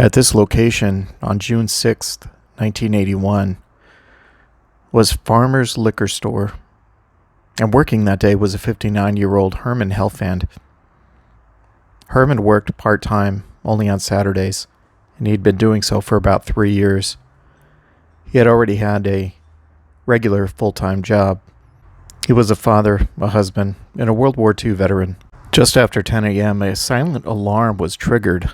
At this location on June 6th, 1981, was Farmer's Liquor Store, and working that day was a 59-year-old Herman Helfand. Herman worked part-time only on Saturdays, and he'd been doing so for about 3 years. He had already had a regular full-time job. He was a father, a husband, and a World War II veteran. Just after 10 a.m., a silent alarm was triggered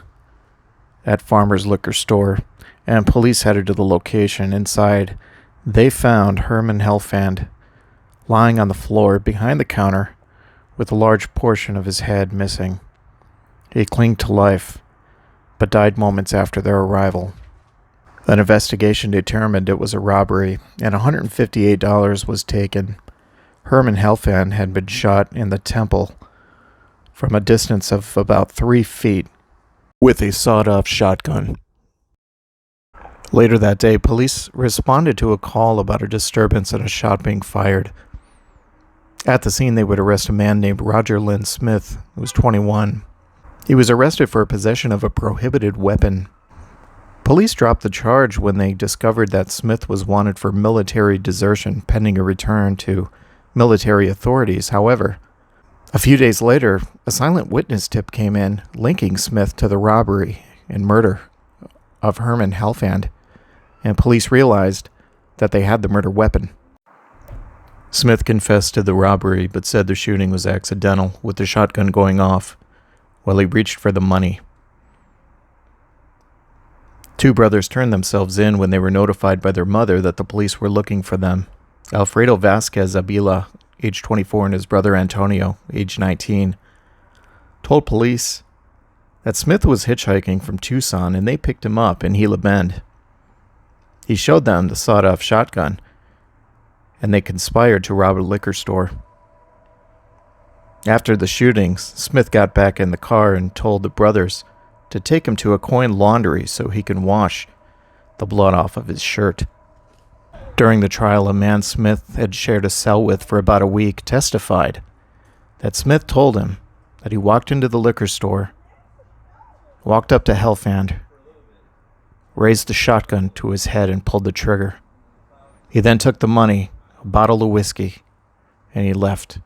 at Farmer's Liquor Store, and police headed to the location. Inside, they found Herman Helfand lying on the floor behind the counter with a large portion of his head missing. He clinged to life, but died moments after their arrival. An investigation determined it was a robbery, and $158 was taken. Herman Helfand had been shot in the temple from a distance of about 3 feet with a sawed-off shotgun. Later that day, police responded to a call about a disturbance and a shot being fired. At the scene, they would arrest a man named Roger Lynn Smith, who was 21. He was arrested for possession of a prohibited weapon. Police dropped the charge when they discovered that Smith was wanted for military desertion pending a return to military authorities. However, a few days later, a silent witness tip came in linking Smith to the robbery and murder of Herman Helfand, and police realized that they had the murder weapon. Smith confessed to the robbery but said the shooting was accidental, with the shotgun going off while he reached for the money. Two brothers turned themselves in when they were notified by their mother that the police were looking for them. Alfredo Vasquez Abila, age 24, and his brother Antonio, age 19, told police that Smith was hitchhiking from Tucson and they picked him up in Gila Bend. He showed them the sawed-off shotgun, and they conspired to rob a liquor store. After the shootings, Smith got back in the car and told the brothers to take him to a coin laundry so he can wash the blood off of his shirt. During the trial, a man Smith had shared a cell with for about a week testified that Smith told him that he walked into the liquor store, walked up to Helfand, raised the shotgun to his head and pulled the trigger. He then took the money, a bottle of whiskey, and he left.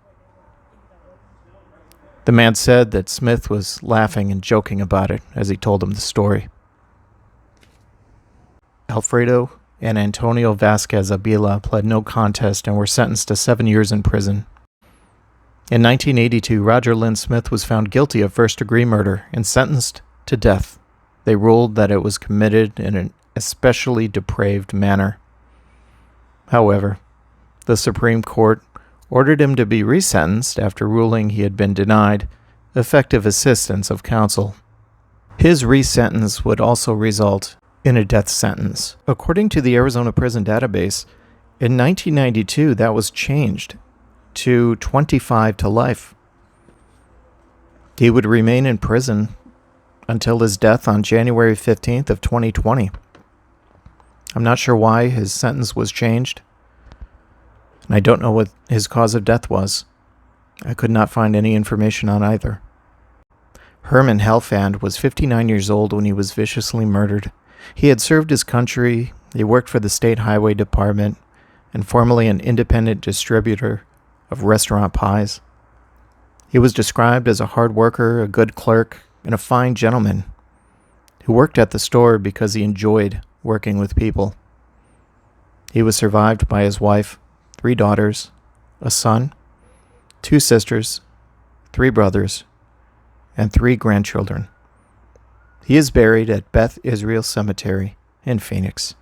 The man said that Smith was laughing and joking about it as he told him the story. Alfredo and Antonio Vasquez Abila pled no contest and were sentenced to 7 years in prison. In 1982, Roger Lynn Smith was found guilty of first-degree murder and sentenced to death. They ruled that it was committed in an especially depraved manner. However, the Supreme Court ordered him to be resentenced after ruling he had been denied effective assistance of counsel. His resentence would also result in a death sentence. According to the Arizona Prison Database, in 1992 that was changed to 25 to life. He would remain in prison until his death on January 15th of 2020. I'm not sure why his sentence was changed, and I don't know what his cause of death was. I could not find any information on either. Herman Helfand was 59 years old when he was viciously murdered. He had served his country, he worked for the State Highway Department, and formerly an independent distributor of restaurant pies. He was described as a hard worker, a good clerk, and a fine gentleman who worked at the store because he enjoyed working with people. He was survived by his wife, 3 daughters, a son, 2 sisters, 3 brothers, and 3 grandchildren. He is buried at Beth Israel Cemetery in Phoenix.